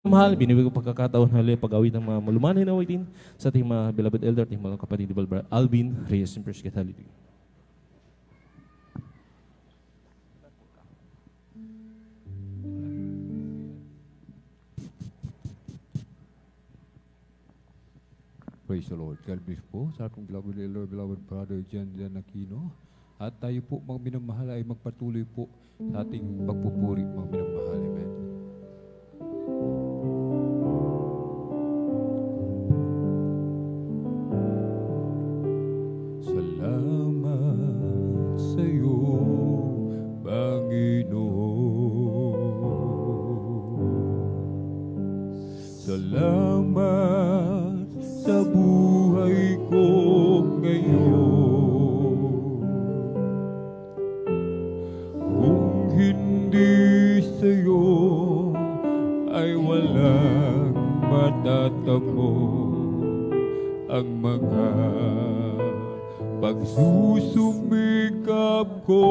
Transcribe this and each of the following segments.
Mahal, binibig ko pagkakataon hali pag-awit ng mga malumanay na awitin sa ating mga beloved elder, ating mga kapatid ni Brother Alvin Reyes and First Catholic. Praise the Lord. God bless po sa ating beloved elder, beloved brother Jan Aquino. At tayo po mga minamahal ay magpatuloy po sa ating pagpupuri mga minamahal. Amen. Salamat sa iyo, Panginoon. Salamat sa buhay ko ngayon. Kung hindi sa iyo ay walang matatamo ang mga pagsusumikap ko.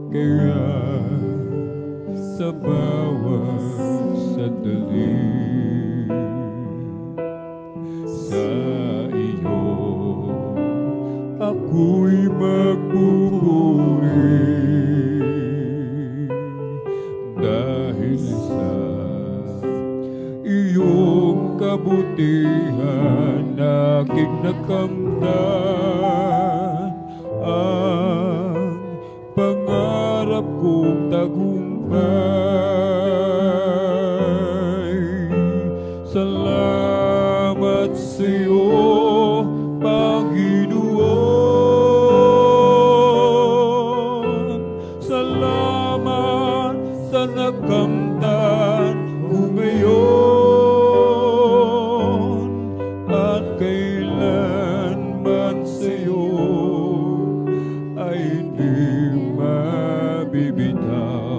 Kaya sa bawat sandali sa iyo ako'y magpupuri dahil sa iyong kabutihan aking nakamtan ang pangarap kong tagumpay. Salamat sa iyo, Panginoon. Salamat sa nakamtan ko ngayon at kailanman sa iyo ay hindi mabibitaw.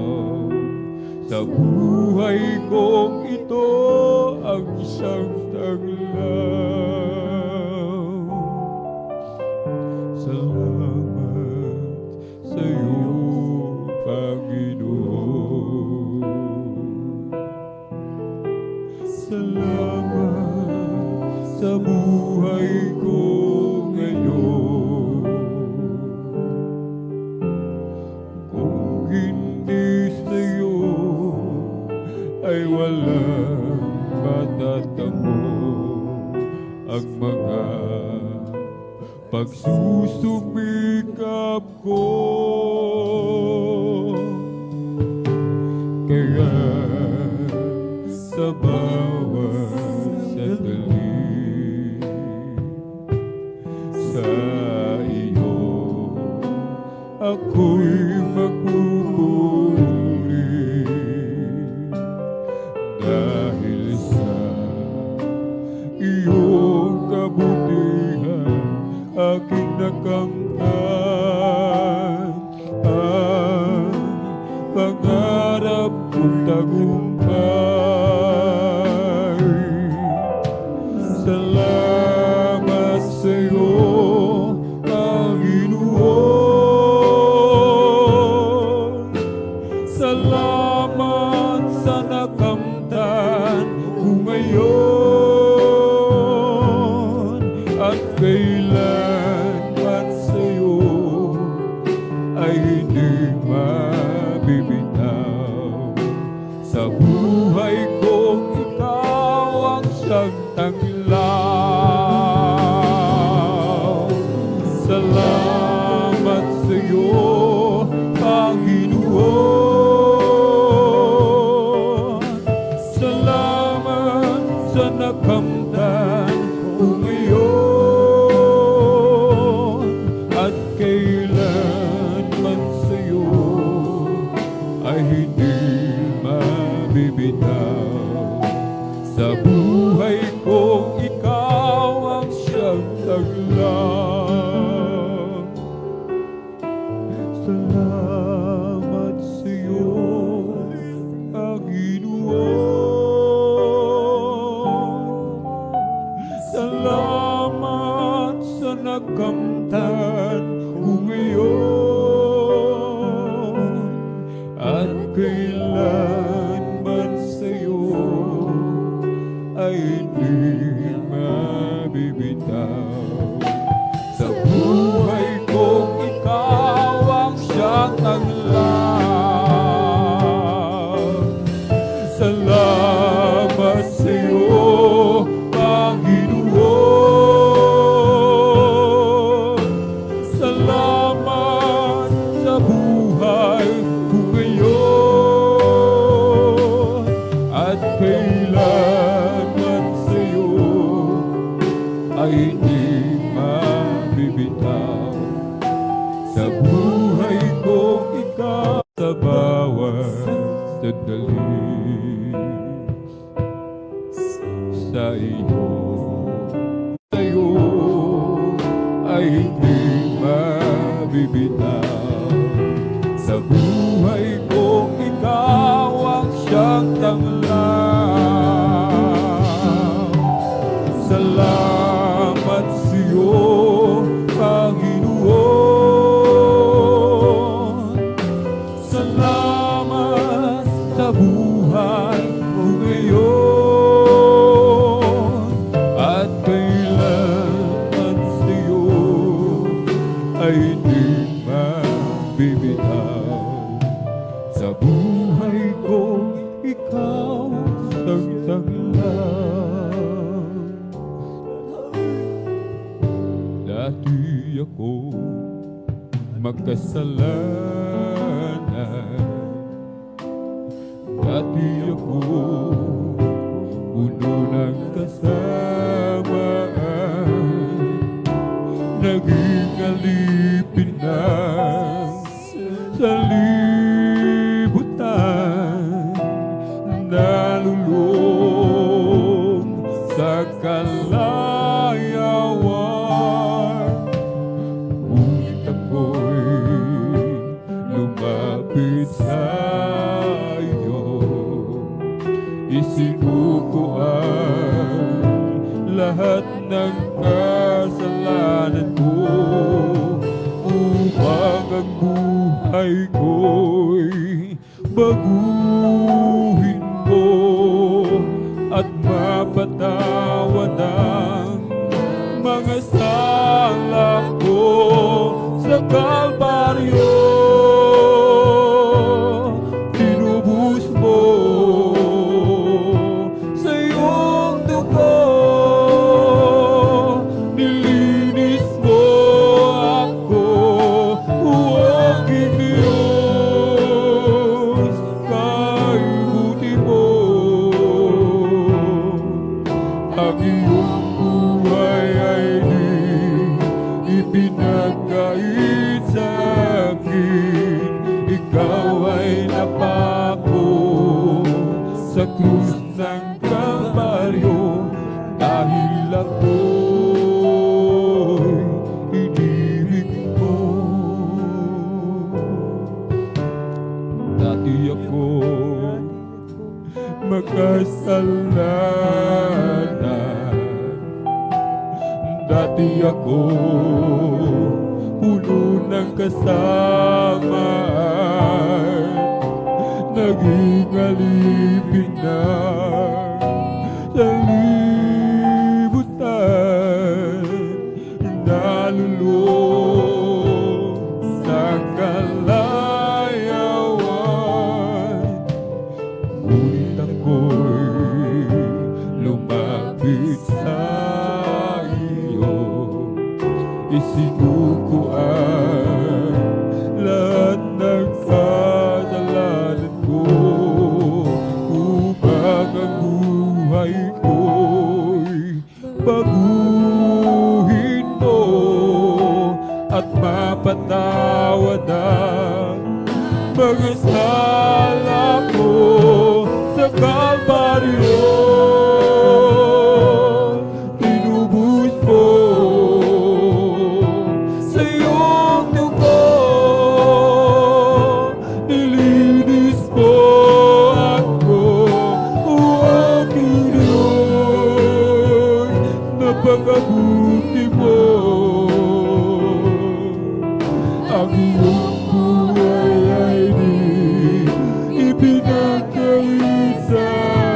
Sa buhay kong ito ang isang taglaw. Salamat sa iyo, Panginoon. Salamat sa buhay ko ngayon. Kung hindi sa iyo ay walang matatamo ang mga pagsusumikap ko. Kaya sa bawat sandali sa iyo ako'y magpupuri dahil sa iyong kabutihan aking nakamtan ang pangarap kong tagumpay. Salamat sa iyo, Panginoon. Salamat sa nakamtan ko ngayon at kailanman sa iyo ay hindi mabibitaw. Sa buhay kong ikaw ang siyang tanglaw. Salamat sa iyo, Panginoon. Salamat sa nakamtan ko ngayon at kailanman sa iyo ay hindi mabibitaw. Sa buhay kong ikaw ang siyang taglaw. Salamat sa iyo, Panginoon. Salamat sa nakamtan ko ngayon at kay kailanman sa'yo ay hindi mabibitaw. Sa buhay kong ikaw ang siyang tanglaw. Salamat sa'yo, Panginoon. Salamat sa buhay ko ngayon at kailanman sa'yo ay hindi mabibitaw. Sa buhay kong ikaw sa bawat sandali, sa iyo ay hindi mabibitaw. Sa buhay kong ikaw ang siyang tanglaw. Salamat sa'yo, Panginoon. Salamat sa buhay ko ngayon at kailanman sa'yo ay hindi mabibitaw. Sa buhay ko, ikaw ang tanglaw. Dati ako makasalanan, dati ako puno ng kasamaan, naging alipin ng salibutan, nalulong sa kalayawan. Ngunit ako'y lumapit sa iyo, isinuko ang lahat ng kasalanan ko, upang ang buhay ko'y baguhin mo at mapatawad ang mga sala ko sa Kalbaryo. Tinubos mo sa iyong dugo, nilinis mo ako, aking Diyos, kay buti mo. Ang iyong buhay ay di ipinagkait sa akin. Ikaw ay napako sa krus ng Kalbaryo, dahil ako'y inibig mo. Dati ako makasalanan, dati ako puno ng kasamaan, naging alipin ng salibutan, nalulong sa kalayawan. Ngunit ako'y lumapit sa iyo, isinuko ang lahat ng kasalanan ko, upang ang buhay ko ibinagkait sa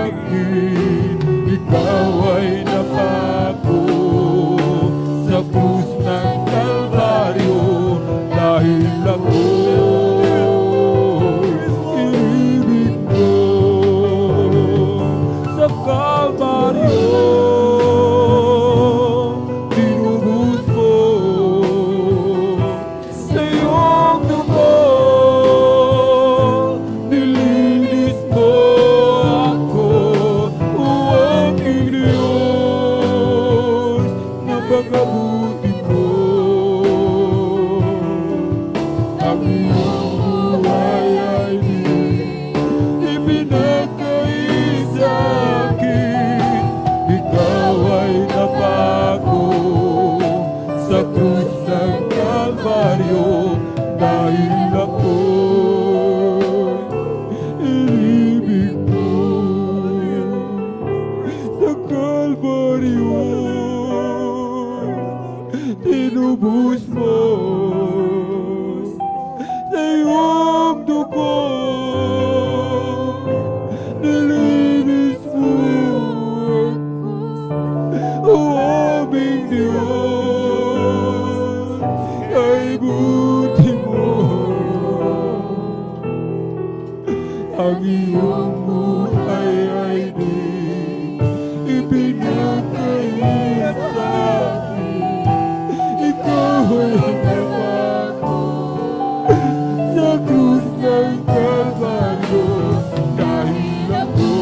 akin, ikaw ay napako sa krus ng Kalbaryo, dahil ako'y inibig mo sa Kalbaryo. Tinubos mo sa iyong dugo, nilinis mo ako, o aking Diyos, napakabuti mo. Ang iyong buhay ay di ibinagkait sa akin, ikaw ay napako sa krus ng Kalbaryo, dahil ako'y inibig mo sa Kalbaryo. Tinubos mo sa iyong dugo, nilinis mo ako, o aming Diyos, ay buti mo. Ang iyong buhay ay di ibinagkait sa akin, ikaw ay napako sa krus ng Kalbaryo, dahil ako'y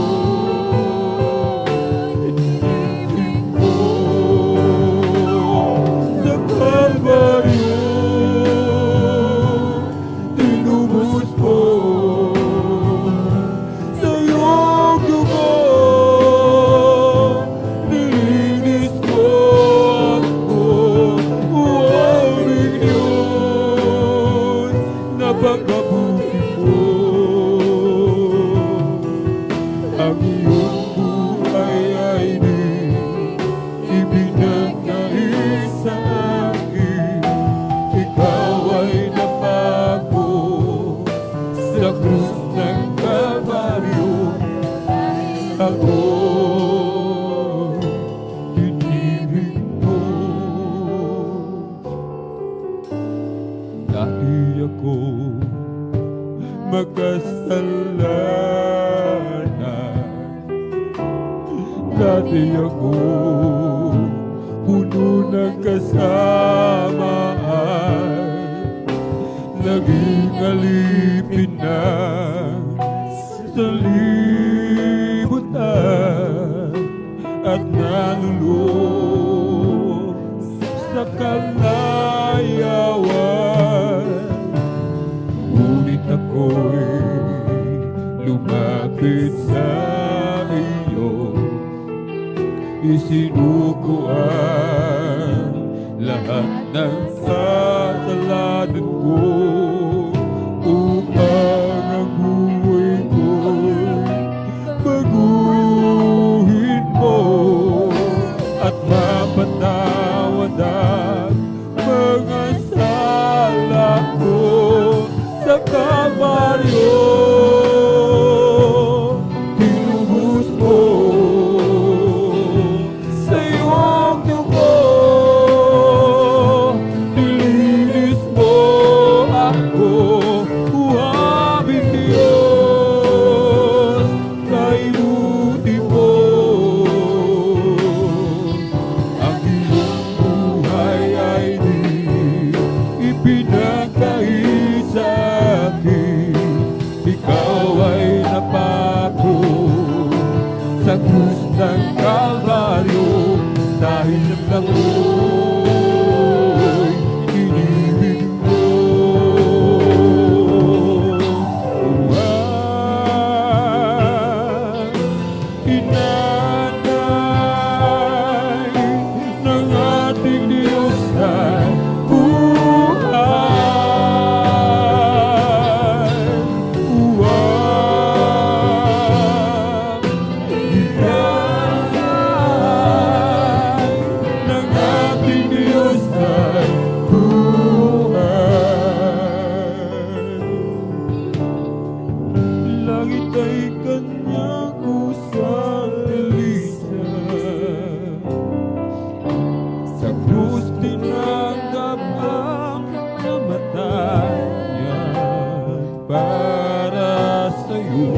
inibig mo sa Kalbaryo. Tinubos mo sa iyong dugo, nilinis mo ako, o aming Diyos, napakabuti mo. Ang iyong buhay ay di ibinagkait sa akin, ikaw ay napako sa krus ng Kalbaryo, ako inibig mo. Dati ako makasalanan, dati ako puno ng kasamaan, naging alipin na sa libutan, at nalulog sa kalayawan. Ngunit ako'y lumapit sa iyo, isinuko ang lahat ng kasalanan ko, upang ang buhay ko'y baguhin mo, at mapatawad ang mga sala ko sa Kalbaryo. Tinubos mo sa iyong dugo, nilinis mo ako, o aming Diyos, kay buti mo. Ang iyong buhay ay di ibinagkait sa akin, ikaw ay napako sa krus ng Kalbaryo, dahil ako'y inibig mo. Inanay ng ating Diyos ay buhay, buhay. kay kanyang usalisa. Sa krus tinanggap ang kamatayan para sa'yo.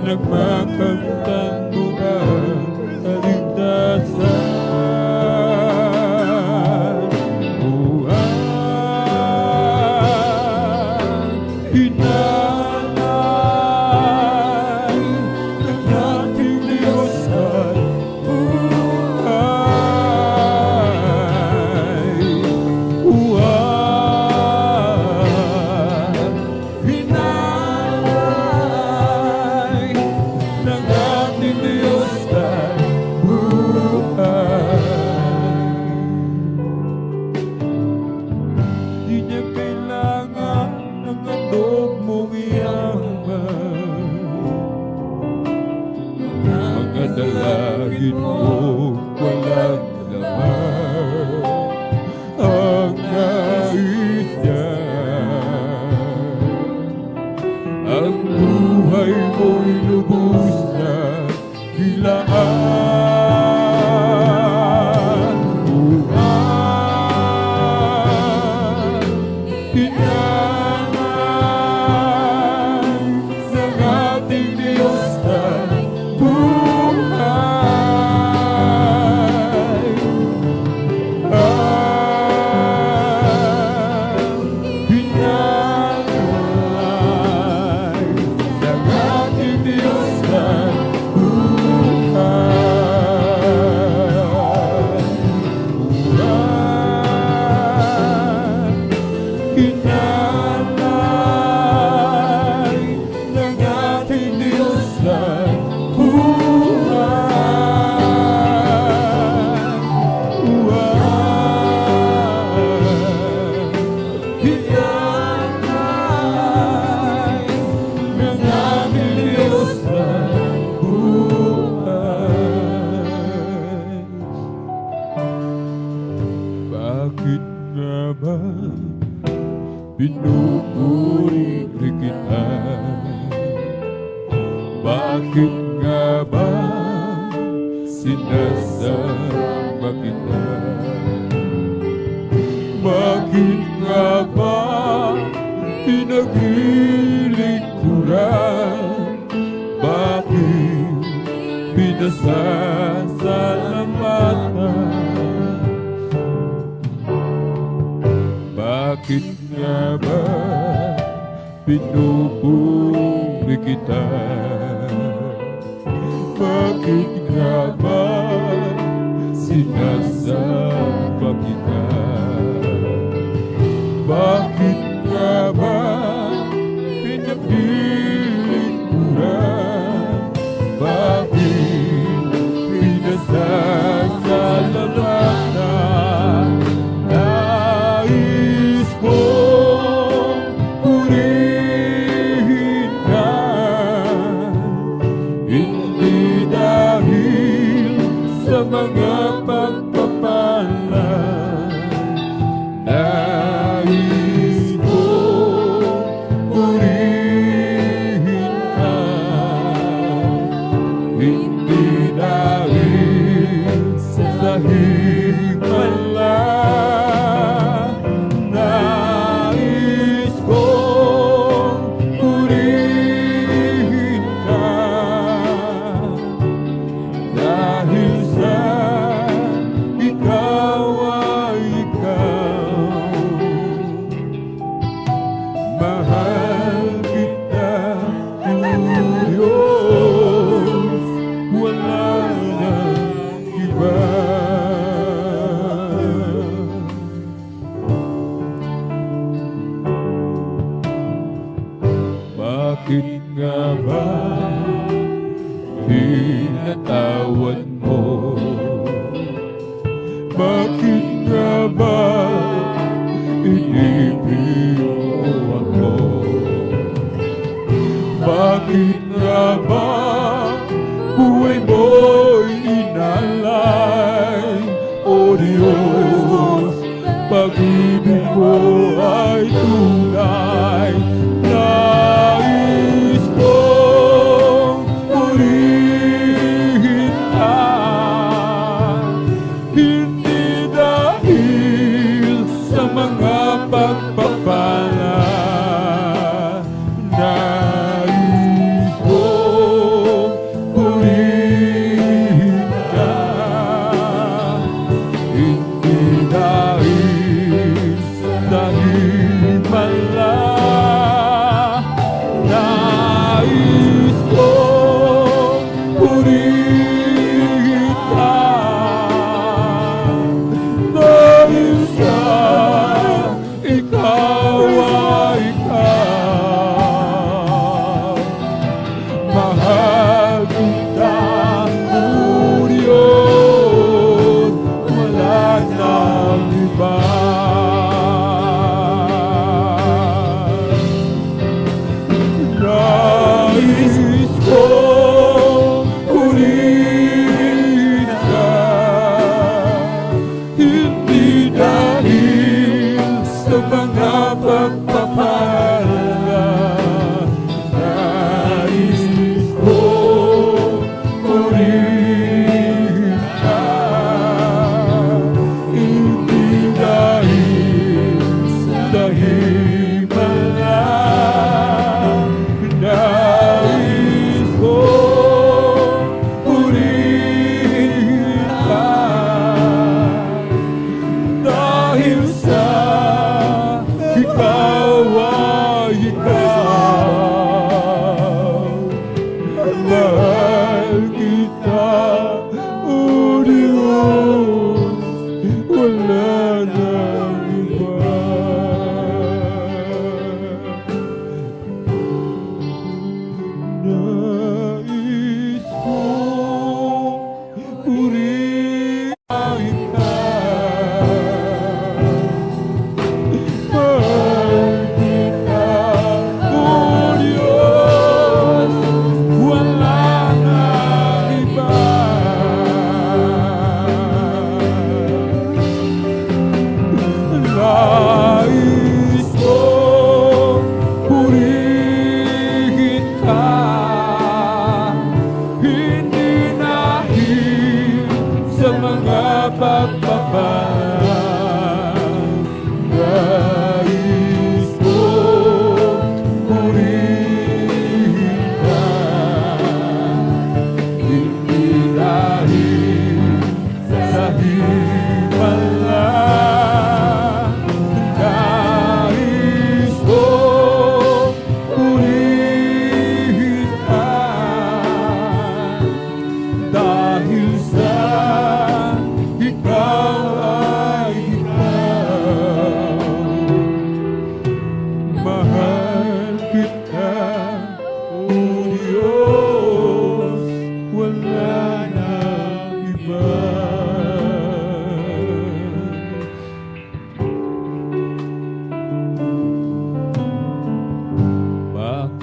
Nagmakamtan mo ang kaligtasan. Hinalay ng ating Diyos ay buhay. Hinalay ng ating Diyos ay buhay. Di niya kailangan ng handog mong iyaman. Mga dalangin mo walang laman ang nais niya. Ang buhay mo'y lubos na hilaan. Hinalay ng ating Diyos ay buhay. Hinalay ng ating Diyos ay Hinalay ng ating Diyos ay Hinalay ng ating Diyos ay buhay. Bakit nga ba pinupuri kita? Bakit nga ba sinasama kita? Bakit nga ba pinaglilingkuran? Bakit pinasasalamatan? Bakit nga ba pinupuri kita? Bakit nga ba sinasama kita? Bakit nga ba pinaglilingkuran? Bakit pinasasalamatan? Nais kong purihin ka, hindi dahil sa mga pagpapala. Nais kong purihin ka, hindi dahil sa himala. Nais kong purihin ka, dahil sa ikaw ay ikaw. Mahal kita, Diyos, wala nang iba. Bakit nga ba pinatawad mo? Bakit nga ba inibig mo ako? Bakit nga ba buhay mo'y inalay? O Diyos, pag-ibig mo ay tunay na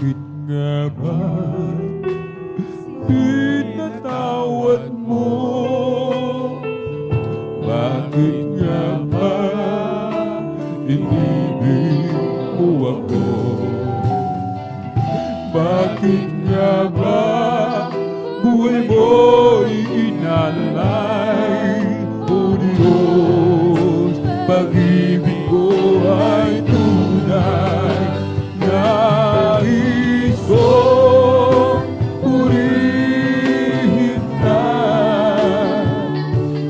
Bakit nga ba pinatawad mo? Bakit nga ba inibig mo ako? Bakit nga ba buhay mo'y inalay? O Diyos, pag-ibig ko ay tunay. Nais kong purihin ka,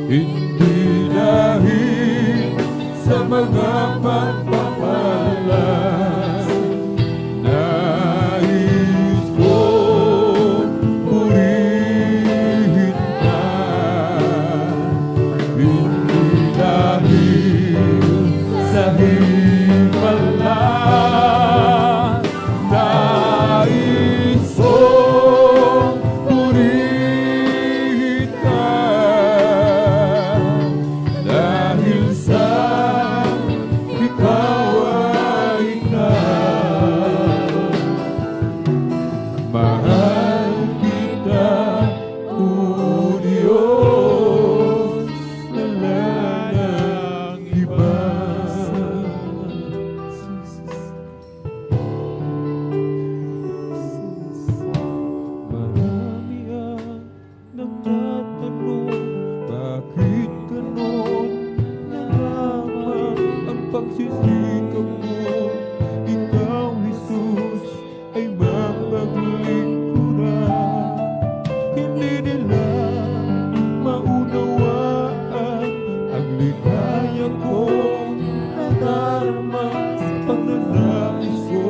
hindi dahil sa mga pagpapalas. Nais kong purihin ka, hindi dahil sa himala. Nais kong purihin ka, dahil sa ikaw ay ikaw. Mahal kita, O Diyos, wala nang iba. Marami ang nagtatanong, bakit ganon na lamang ang pagsisikap mo? Ikaw, Jesus, ay mapaglingkuran. Hindi nila maunawaan ang ligaya kong nadarama. Pagnanais ko,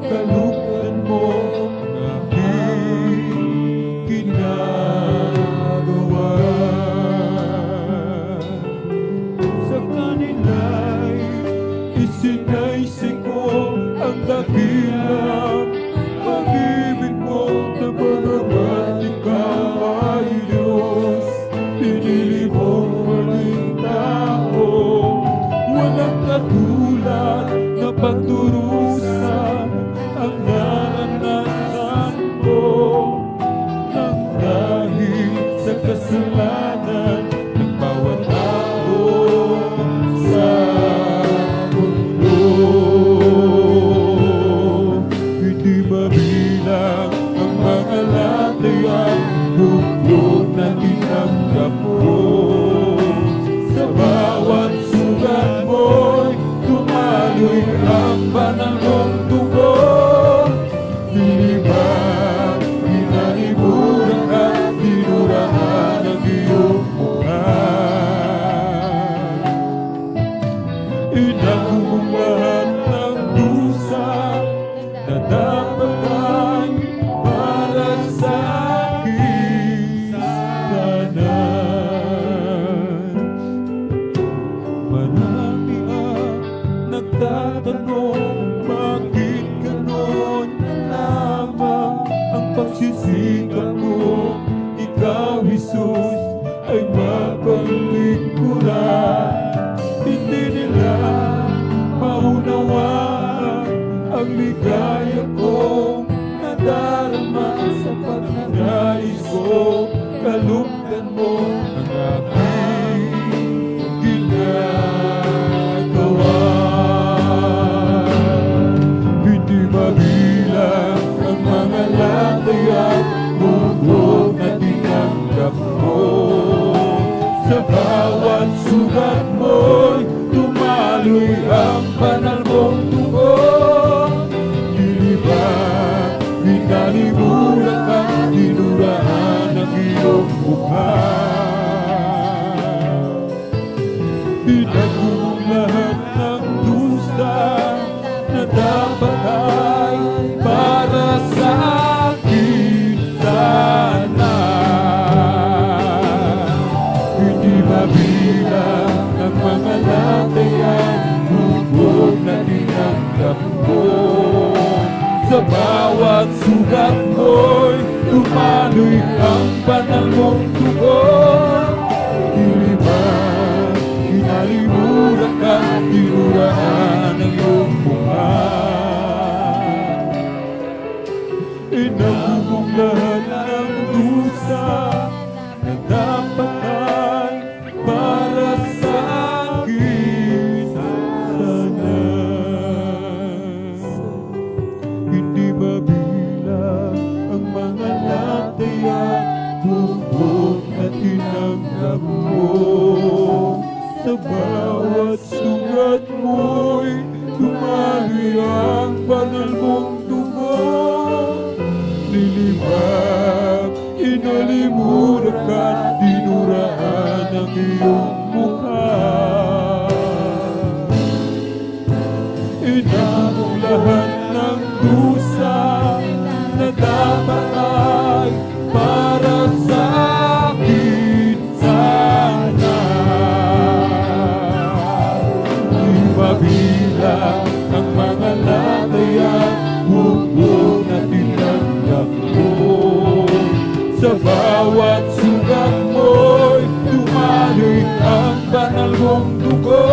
kalugdan mo ang aking ginagawa. Sa kanila'y isinaisip ko ang dakilang pag-ibig mo, na bagamat ikaw ay Diyos, pinili mong maging tao. Walang katulad na pagdurusa ang naranasan mo, nang dahil sa kasalanan ng bawat tao sa mundo. Hindi mabilang ang mga latayan, buklod na tinanggap mo. Sa bawat sugat mo'y tumaloy ang banal mong dugo. Di ba pinaliburan ka, tinurahan ang iyong mukha? Inakong lahat ng dusa na dapat ay para sa akin kanan. Marami ang nagtatanong, bakit ganon na lamang ang pagsisikap mo? Ikaw, Jesus, ay mapaglingkuran. Hindi nila maunawaan ang ligaya kong nadarama. Sa pagnanais ko, kalugdan mo ang aking ginagawa. Hindi mabilang ang mga latayan, buklod na tinanggap mo. Sa bawat sugat mo'y tumaloy ang banal mong dugo. Di ba pinaliburan ka, tinurahan ang iyong mukha? Inakong lahat ng dusta na dapat ay para sa akin sana. Hindi mabilang ang mga latayan, buklod na tinanggap mo. Sa bawat sugat mo'y tumaloy ang banal mong dugo. Di ba pinaliburan ka, tinurahan ang iyong mukha? Inabubong lahat ng dusa na dapat ay para sa akin sana. Hindi mabilang ang mga latay at bubog na tinanggap mo. Sa bawat sugat mo'y tumali ang banal mong dugo. Nilibag, inalimurak at dinuraan ang iyong mukha. Inabong lahat ng dusa na dapat ay para sa akin sana. Di mabilang ang mga latay at bubog na tinanggap mo. Sa bawat sugat mo'y tumali ang banal mong dugo.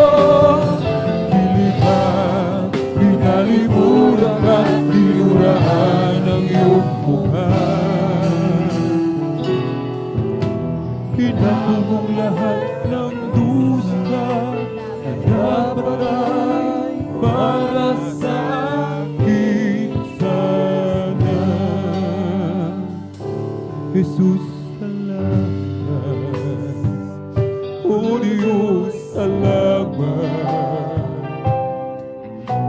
Nilibag, inalimurak at dinuraan ang iyong mukha. Hinabong lahat ng dusa na dapat ay para sa akin sana. Jesus, salamat. O Diyos, salamat.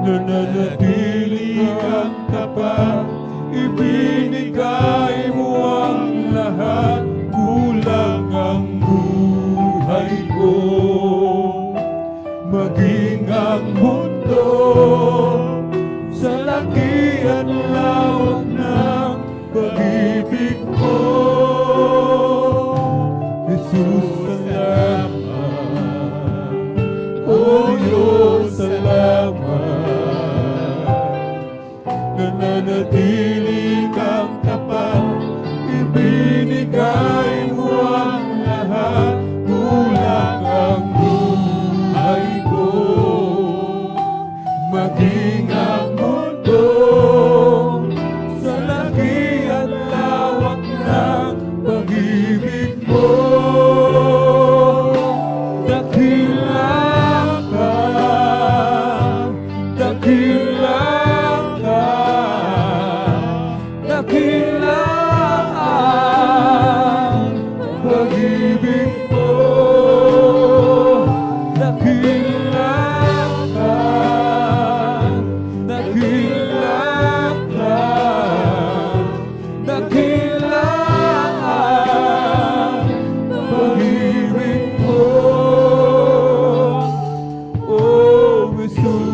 Nananatili kang tapat, ibinigay mo ang lahat. Kulang ang buhay ko, maging ang mundo sa laki at lawak ng pag-ibig mo. Jesus, salamat. O Diyos, salamat. Nananatili kang tapat, ibinigay mo ang lahat. Kulang ang buhay ko, maging ang mundo sa laki at lawak ng pag-ibig mo. Dakila ka, dakila ka, dakila ang pag-ibig mo. Dakila ka, dakila ka, dakila ang pag-ibig mo. Oh, Jesus.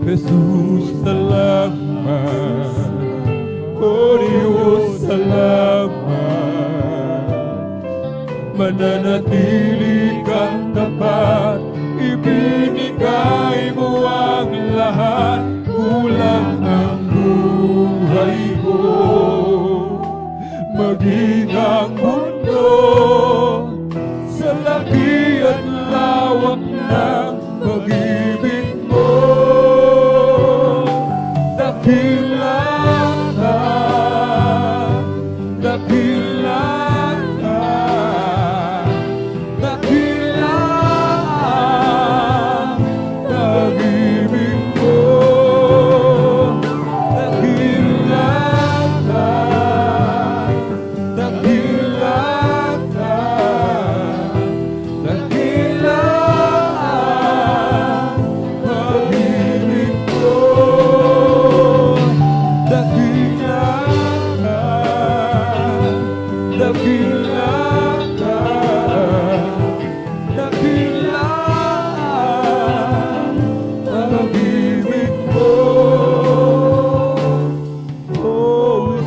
Jesus, salamat. O Diyos, salamat. Mananatili kang tapat, ibinigay mo ang lahat. Kulang ang buhay ko, maging ang mundo sa laki at lawak ng pag-ibig mo. Dakila ka, dakila ka, dakila ang pag-ibig mo. Dakila ka, dakila ka, dakila ang pag-ibig mo. Dakila ka, dakila ka, dakila ang pag-ibig mo. Oh,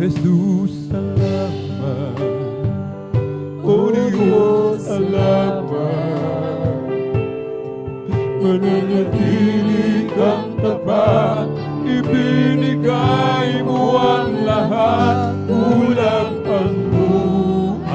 Jesus, salamat. O Diyos, salamat. Mananatili kang tapat, ibinigay mo ang lahat. Kulang ang buhay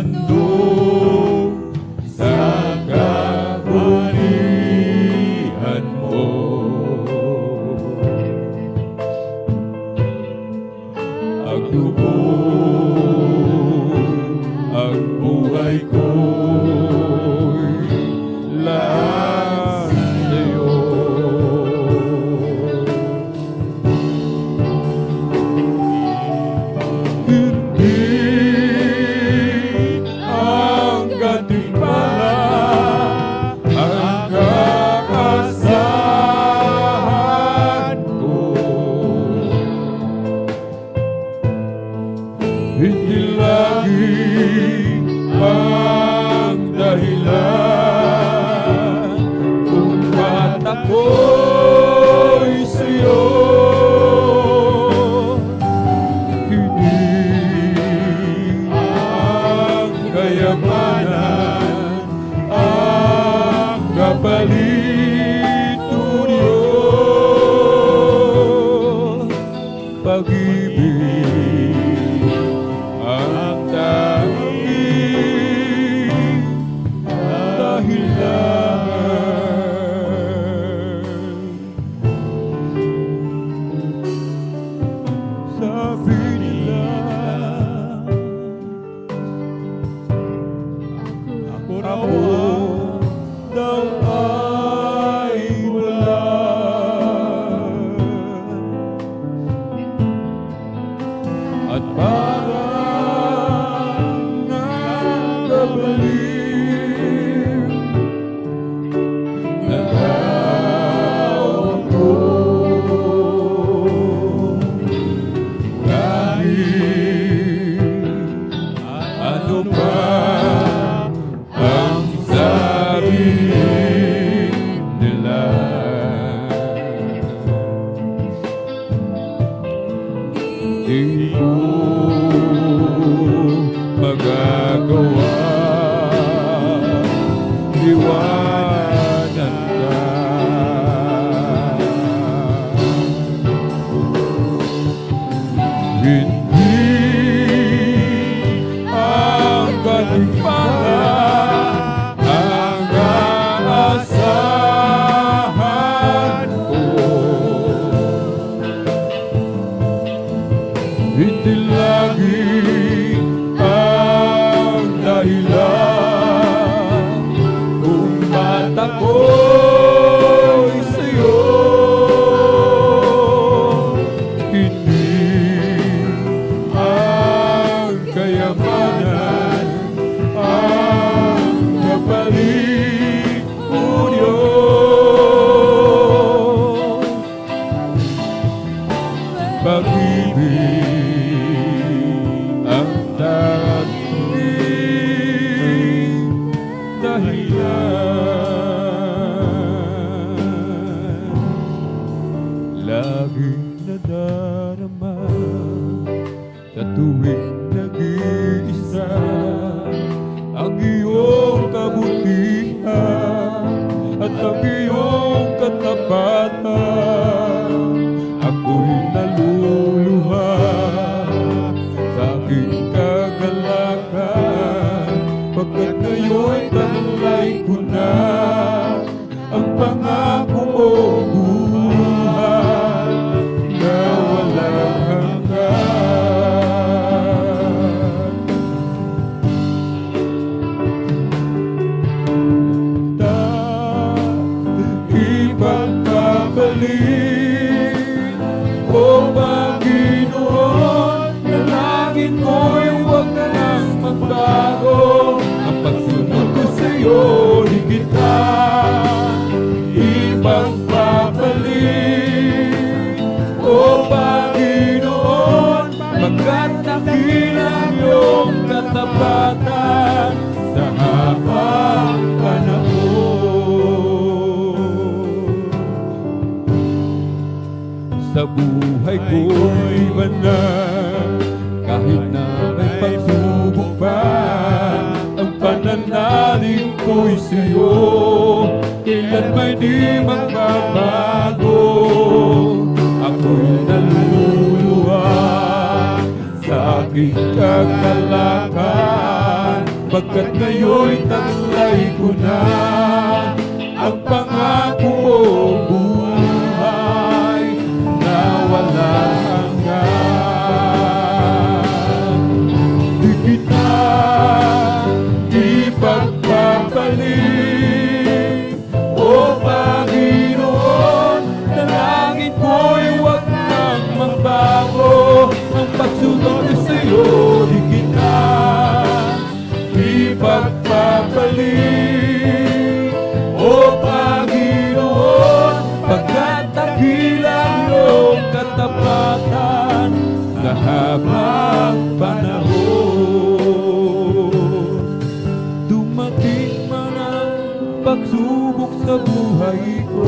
handog sa kaharian mo. Ang lubog, ang buhay ko'y lahat sa'yo. Ang gantimpala ang kaasahan ko. Hindi lagi ang dahilan kung ba't ako'y sa'yo. Kayamanan ang kapalit Diyos, pag-ibig ang tanging dahilan. Sabi nila ako daw ay wala, at parang nakabaliw na tao ko. Kahit ano pa ang sabihin nila, di ko magagawa. Iwanan ka. Hindi ang gantimpala ang aasahan ko. Hindi lagi ang dahilan kung ba't ako'y sa'yo. Hindi ang kayamanan ang kapalit mo, Diyos, pag-ibig ang tanging dahilan. Laging nadarama sa tuwing nag-iisa ang iyong kabutihan at ang iyong katapatan. Ako'y naluluha sa aking kagalakan, pagkat ngayon'y talay ko na ang pangako mo buhay na walang hanggan. Ipagkapalit, O Panginoon, dalangin ko'y huwag na lang magbago. Ang pagsunod ko sa'yo, higit na ipagpapalit, O Panginoon, pagkat nakilang iyong katapatan sa habang panahon. Sa buhay ko'y banal, kahit na may pagsubok pa, ang pananalig ko'y sa'yo, kailan may di magbabago. Ako'y naluluha sa aking kagalakan, pagkat ngayon'y taglay ko na ang pangako mong buhay na walang hanggan. Di kita ipagpapalit, O Panginoon, dalangin ko'y huwag nang magbago. Ang pagsunod ko sa'yo, di kita ipagpapalit, O Panginoon, pagkat dakilang iyong katapatan sa habang panahon. Dumating man ang pagsubok sa buhay ko,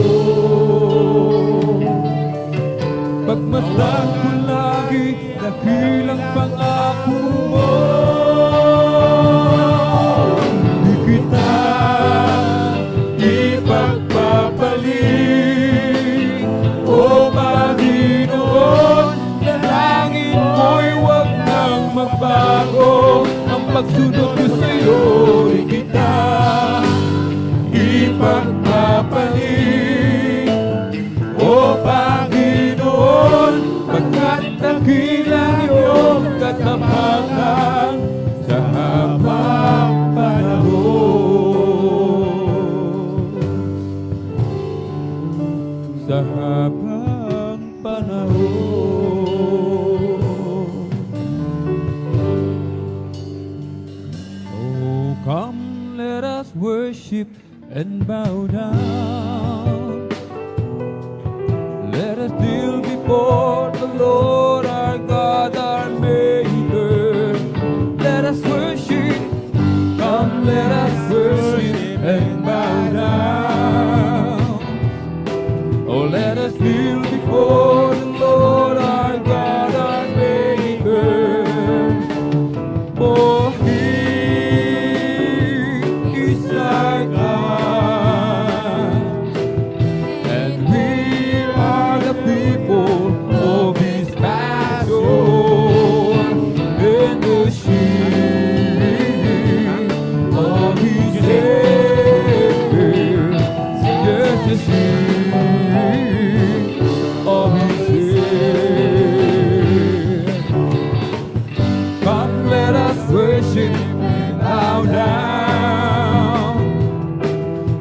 pagmasdan ko lagi dakilang pangako mo. Di kita ipagpapalit, O Panginoon, dalangin ko'y huwag nang magbago. Ang pagsunod ko sa'yo, di kita ipagpapalit, O Panginoon, pagkat dakilang iyong katapatan sa habang panahon. Sa habang panahon. Oh, come, let us worship and bow down. Let us kneel before the Lord our God, our Maker. Let us worship, come let us worship and bow down. Oh, let us kneel before the Lord our God, our Maker. For He is our God, and we are the people of His passion, and the sheep of His hand. Yes, the sheep of His hand. Come, let us worship and bow down.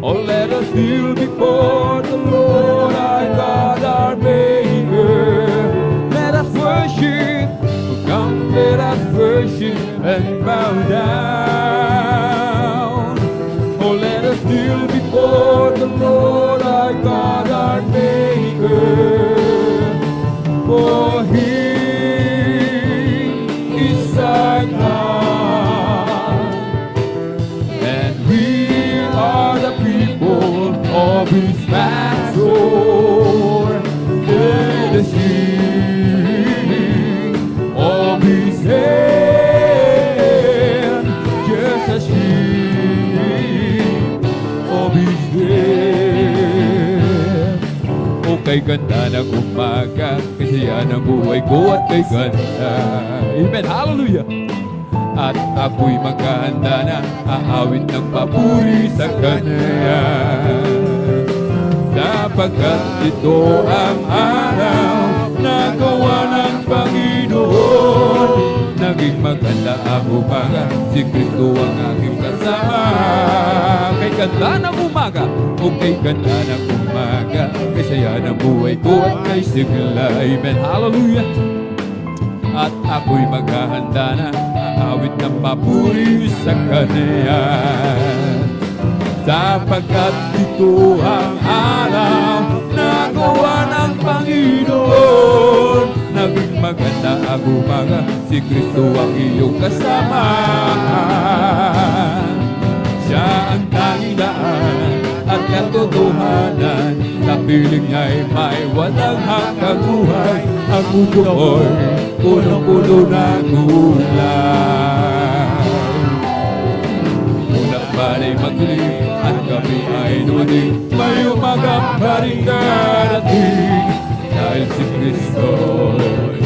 Oh, let us kneel before the Lord our God, our Maker. Let us worship, come, let us worship and bow down. Oh, let us kneel before the Lord our God, our Maker. For He is our God, and we are the people of His pasture, and the sheep of His hand, just a sheep of His hand. O kay ganda ng umaga, kasi yan ang buhay ko at kay ganda. Amen, hallelujah! At ako'y maghahanda na aawit ng papuri sa Kanya, sapagkat ito ang araw na gawa ng Panginoon. Naging maganda ang umaga, si Kristo ang aking kasama. Kay ganda ng umaga, o kay ganda ng umaga, kay saya ng buhay ko at kay sigla. Amen, hallelujah! At ako'y maghahanda na aawit ng papuri sa Kanya, sapagkat ito ang araw na gawa ng Panginoon. Naging maganda ang umaga, si Kristo ang iyong kasama. Siya ang tanging daan at katotohanan, sa piling niya'y may walang hanggang buhay. Ang mundo ko'y punong-puno ng gulay. Unang balay maglim at gabi ay dumating, may umagang pa rin darating, dahil si Kristo'y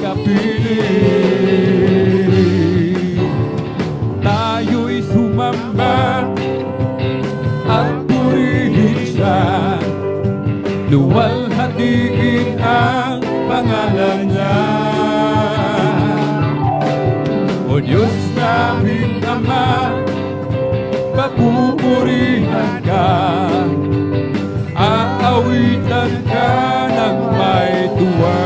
kapiling. Tayo'y sumamba at purihin siya. Luwalhatiin ang pangalan niya. O Diyos naming Ama, papupurihan ka, aawitan ka ng may tuwa.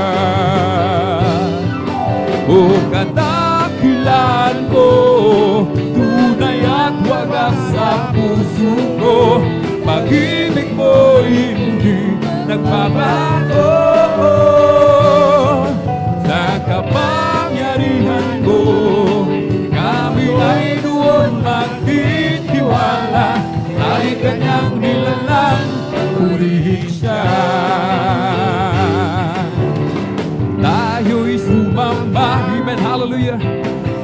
O kadakilan ko, tunay at wagas sa puso ko, pag-ibig mo hindi nagbabago. Sa kapangyarihan ko, kami ay doon magtitiwala, ay kanyang nilalang purihin siya. Tayo'y sumamba, amen, hallelujah,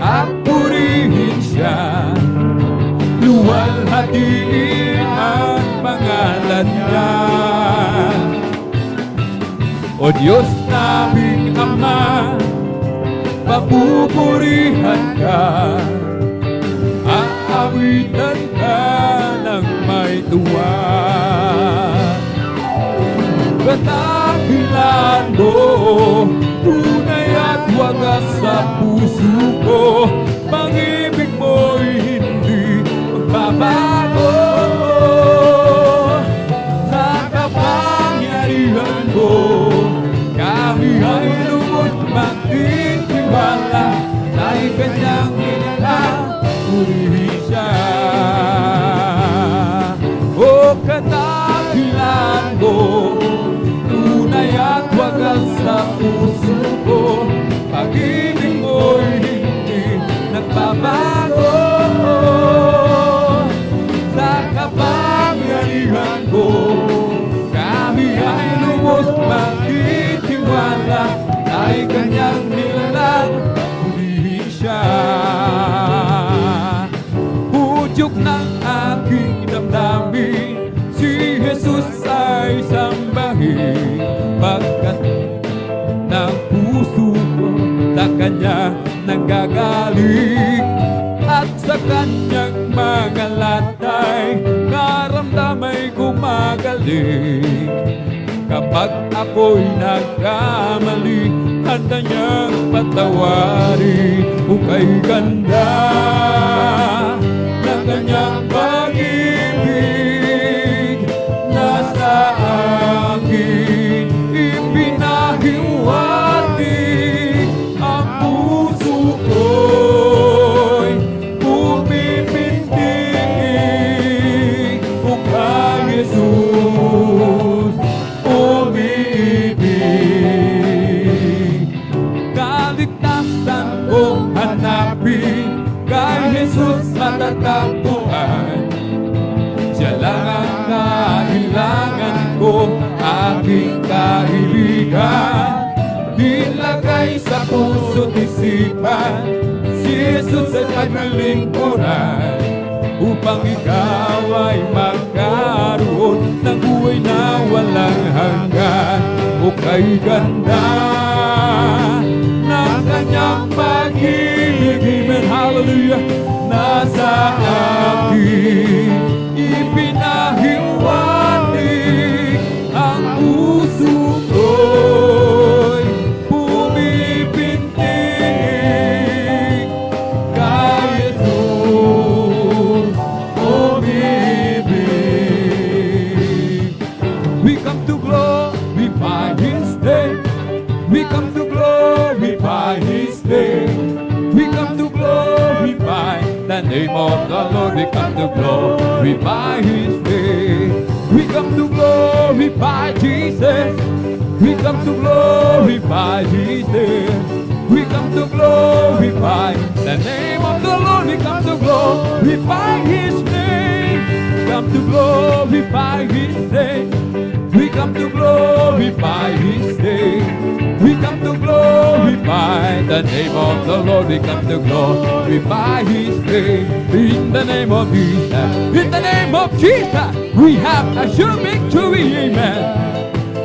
at purihin siya. Luwalhatiin ang pangalan niya. O Diyos naming Ama, papupurihan ka, aawitan ka ng may tuwa. Kadakilan mo, tunay at wagas sa puso ko, pag-ibig mo'y hindi magbabago. Sa kapangyarihan mo, kami ay lubos magtitiwala, dahil kanyang nilalang purihin siya. O kadakilan mo, tunay at wagas sa puso ko, pag-ibig mo'y hindi nagbabago. Sa kapangyarihan ko, kami ay lubos magtitiwala, ay kanyang nilalang purihin siya. Pudyok ng aking damdamin, si Jesus ay sambahin, pagkat ng puso ko sa kanya nanggagaling, at sa kanyang mga latay karamdamay gumagaling. Kapag ako'y nagkamali, handa niyang patawarin. O kay ganda ng kanyang pag-ibig, nasa akin ipinahiwatig, ang puso ko'y pumipintig. O kay Jesus umibig, kaligtasan ko hanapin, kay Jesus matatagpuan. Siya lang ang kailangan ko, aking kahiligan, ilagay sa puso't isipan, si Jesus ay paglilingkuran, upang ikaw ay magkaroon ng buhay na walang hanggan. O kay ganda ng kanyang pag-ibig, amen, hallelujah, nasa akin ipinahiwatig, ang puso ko'y pumipintig, kay Jesus umibig. We come to glorify His name, we come to glorify His name, we come to glorify the name of the Lord. We come to glorify His name, we come to glorify Jesus, we come to glorify His name, we come to glorify the name of the Lord. We come to glorify His name, come to glorify His name, we come to glorify His name, we come to glorify the name of the Lord. We come to glorify His name. In the name of Jesus, in the name of Jesus, we have a sure victory, amen.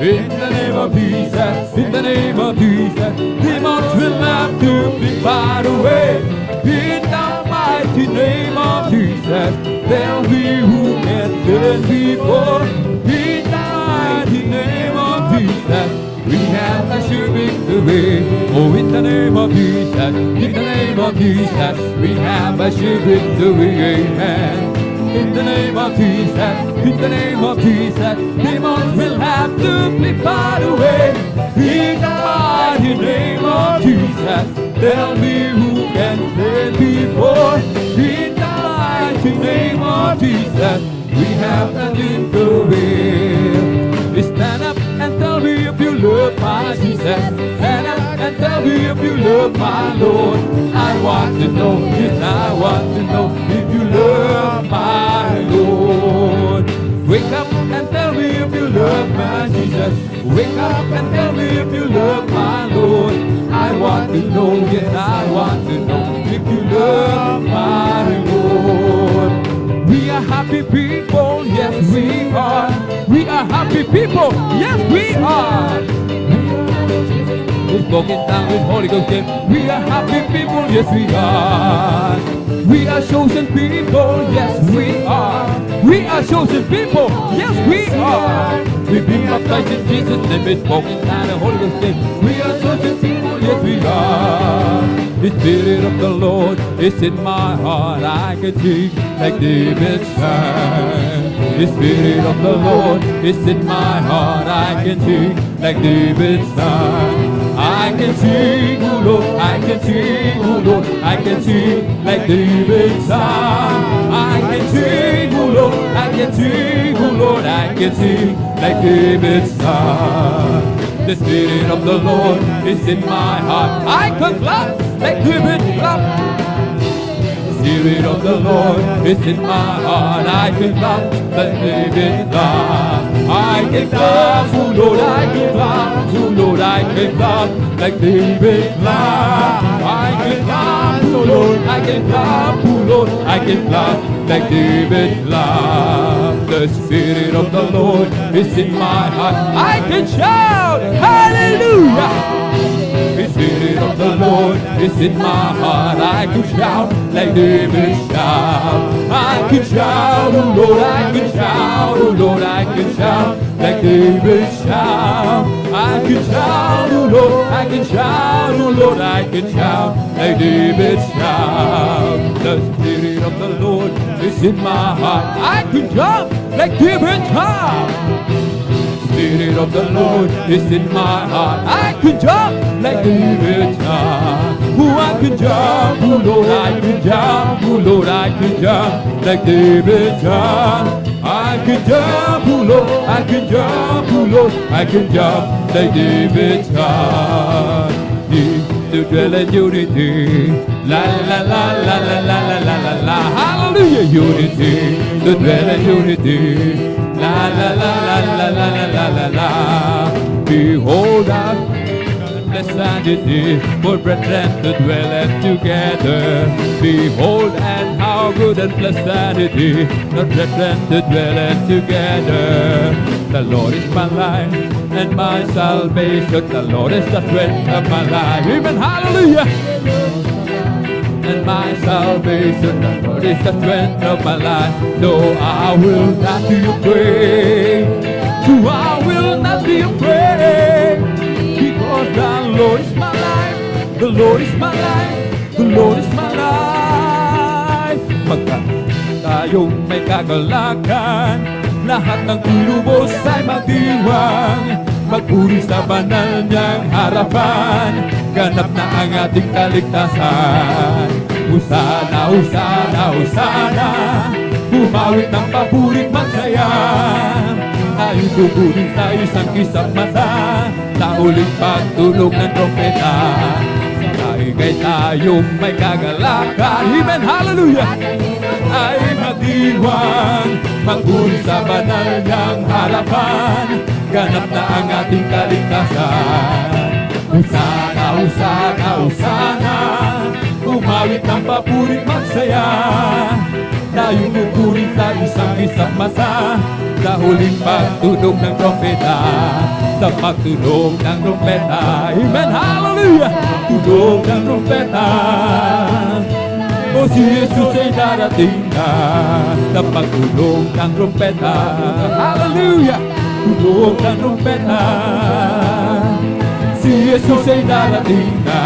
In the name of Jesus, in the name of Jesus, demons will have to be far away. In the mighty mighty name of Jesus. Tell me who can stand before. In the mighty name of Jesus, we have a sure victory. Oh, in the name of Jesus, in the name of Jesus, we have a sure victory. Amen. In the name of Jesus, in the name of Jesus, demons will have to be far away. In the mighty name of Jesus, tell me who can stand before. In the mighty name of Jesus, we have a victory. Stand up and tell me if you love my Jesus. Stand up and tell me if you love my Lord. I want to know, yes, I want to know if you love my Lord. Wake up and tell me if you love my Jesus. Wake up and tell me if you love my Lord. I want to know, yes, I want to know if you love my Lord. We are happy people, yes we are. We are happy people, yes we are. We're walking down with Holy Ghost name. We are happy people, yes we are. We are chosen people, yes we are. We are chosen people, yes we are. We've been baptized in Jesus' name. We're walking down the Holy Ghost name. We are chosen people, yes we are. The Spirit of the Lord is in my heart. I can sing like David sang. The Spirit of the Lord is in my heart. I can sing like David sang. I can sing, oh Lord, I can sing, oh Lord, I can sing like David sang. I can sing, oh Lord, I can sing, oh Lord, I can sing like David sang. The Spirit of the Lord is in my heart. I can clap like David clap. The Spirit of the Lord is in my heart. I can clap like David clap. I can clap, oh Lord, I can clap, oh Lord, I can clap like David clap. I can clap, oh Lord, I can clap, oh Lord, I can clap like David clap. The Spirit of the Lord is in my heart. I can shout, hallelujah. The Spirit of the Lord is in my heart. I can shout like David shout. I can shout, oh Lord, I can shout, oh Lord, I can shout like David shout. I can shout, oh Lord, I can shout, oh Lord, I can shout like David shout. The Spirit of the Lord is in my heart. I can jump like David jump. Spirit of the Lord is in my heart. I can jump like David jump. Oh, I can jump, oh Lord, I can jump, oh Lord, I can jump like David jump. I can jump, oh Lord, I can jump, oh Lord, I can jump like David jump. To dwell in unity, la la la la la la la la la la. Hallelujah, unity. To dwell in unity, la la la la la la la la la. Behold, blessed it is for brethren to dwell together. Behold, and how good and pleasant it is for brethren to dwell together. The Lord is my life and my salvation. The Lord is the strength of my life. Amen. Hallelujah. And my salvation. The Lord is the strength of my life. No, I will not be afraid. So I will not be afraid. Because the Lord is my life. The Lord is my life. The Lord is my life. Pagkat tayong may kagalakan, lahat ng ilubos ay magdiwang, magpuri sa banal niyang harapan, ganap na ang ating kaligtasan. Husana, husana, husana, humawit ng papurit magsaya, tayo tuburin sa isang kisang mata, sa huling pagtunog ng trompeta. Kay tayong may kagalakan, amen, hallelujah, ay magdiwang, magpuri sa banal niyang harapan, ganap na ang ating kaligtasan. Husana, husana, husana, umawit ng papurit magsaya, tayong tuturing sa isang mata, sa huling pagtunog ng trompeta, sa pagtunog ng trompeta, amen, hallelujah, tunog ng trompeta. O si Jesus ay darating na sa pagtulog ng trumpeta. Hallelujah! Tulog ng trumpeta. Si Jesus ay darating na.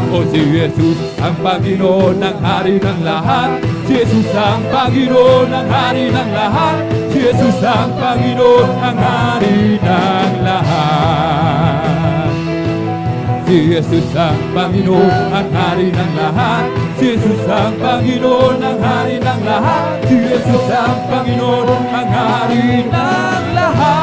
O si Jesus ang Panginoon ng hari ng lahat. Si Jesus ang Panginoon ng hari ng lahat. Si Jesus ang Panginoon ng hari ng lahat. Si Jesus ang Panginoon ang hari ng lahat. Si Jesus ang Panginoon ang hari ng lahat. Si Jesus ang Panginoon ang hari ng lahat.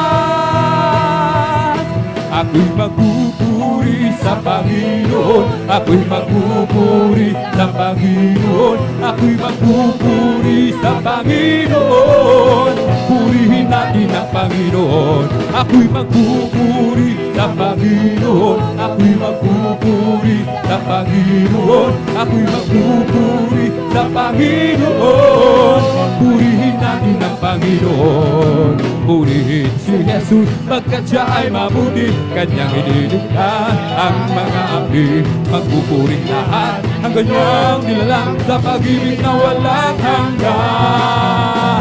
Ako'y magpupuri sa Panginoon. Ako'y magpupuri sa Panginoon. Ako'y magpupuri sa Panginoon. Purihin natin ang Panginoon. Ako'y magpupuri sa Panginoon. Ako'y magpupuri sa Panginoon. Ako'y magpupuri sa Panginoon. Purihin natin ang Panginoon. Purihin si Jesus pagkat siya ay mabuti. Kanyang iniligtas ang mga api. Magpupuring lahat ang kanyang nilalang sa pag-ibig na walang hanggan.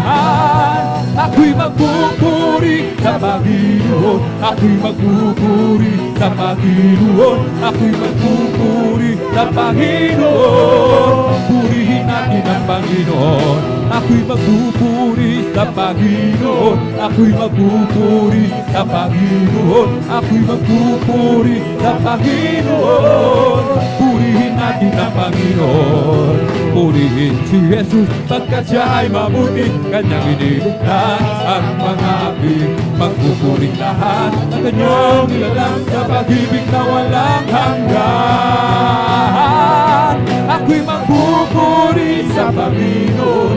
Ako'y magpupuri sa Panginoon. Ako'y magpupuri sa Panginoon. Ako'y magpupuri sa Panginoon. Purihin natin ang Panginoon. Ako'y magpupuri sa Panginoon. Ako'y magpupuri sa Panginoon. Ako'y magpupuri sa Panginoon. Purihin natin ang Panginoon. Purihin si Jesus pagkat siya ay mabuti. Kanyang iniligtas ang mga api. Magpupuring lahat ang kanyang nilalang sa pag-ibig na walang hanggan. Ako'y magpupuri sa Panginoon.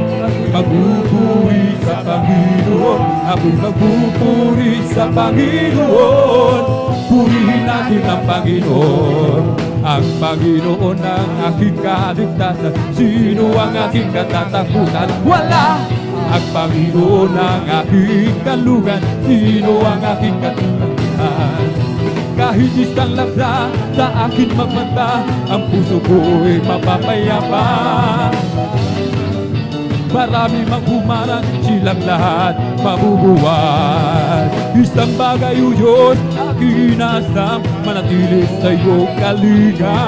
Ako'y magpupuri sa Panginoon. Ako'y magpupuri sa Panginoon. Purihin natin ang Panginoon. Ang Panginoon ang aking kaligtasan. Sino ang aking katatakutan? Wala! Ang Panginoon ang aking kalungan. Sino ang aking katatakutan? Kahit isang laksa sa akin magmanta, ang puso ko'y mapapayapa. Marami mang humarang, silang lahat mabubuwan. Isang bagay o Diyos, aking inaasam, manatili sa iyong kalinga.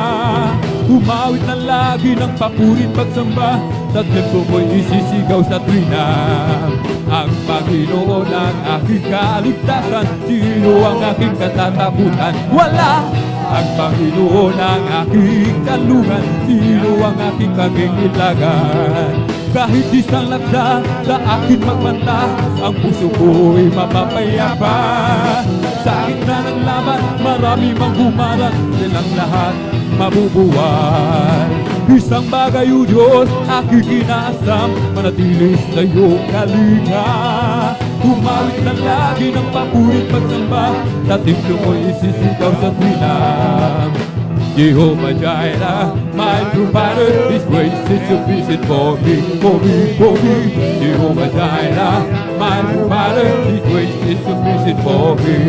Humawit ng lagi ng papurit pagsamba, sa templo mo'y isisigaw sa tuwina. Ang Panginoon ang aking kaligtasan, sino ang aking katatakutan? Wala! Ang Panginoon ang aking kalungan, sino ang aking kagingilagan? Kahit isang laksa sa akin magmanta, ang puso ko'y mapapayapa. Sa gitna ng laban, marami mang humarang, silang lahat mabubuwan. Isang bagay o Diyos, aking inaasam, manatili sa iyong kalinga. Humawit na lagi ng papurit pagsamba, sa templo mo'y isisigaw sa tuwina. Jehovah Jireh, my provider, His grace is sufficient for me, for me, for me. Jehovah Jireh, my provider, His grace is sufficient for me.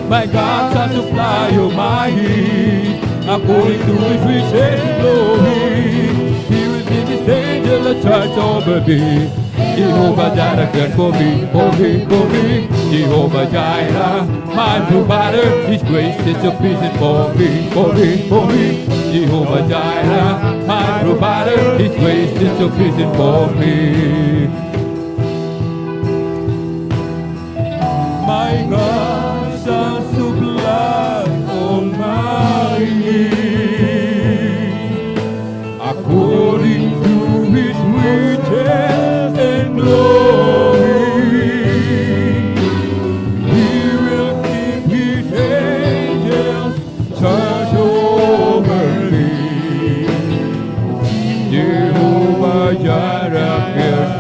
My God shall supply all my needs, according to His riches and glory. He will give His angel a charge over me. Jehovah Jireh cares for me, for me, for me. Jehovah Jireh, my provider, His grace is sufficient for me, for me, for me. Jehovah Jireh, my provider, His grace is sufficient for me. My God shall supply all my needs, according to His riches and glory. He will keep His angels charge over me. Jehovah Jireh cares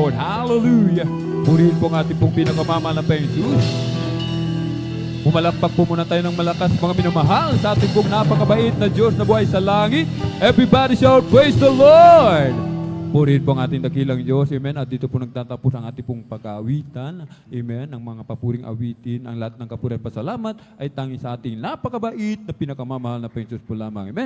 Lord. Hallelujah. Purihin po ang ating pong pinakamamahal na Jesus. Pumalakpak po muna tayo ng malakas, mga minamahal, sa ating pong napakabait na Diyos na buhay sa langit. Everybody shout, praise the Lord! Purihin po ang ating dakilang Diyos. Amen. At dito po nagtatapos ang ating pong pag-awitan. Amen. Ang mga papuring awitin, ang lahat ng kapurihan pasalamat ay tanging sa ating napakabait na pinakamamahal na Panginoon po lamang. Amen.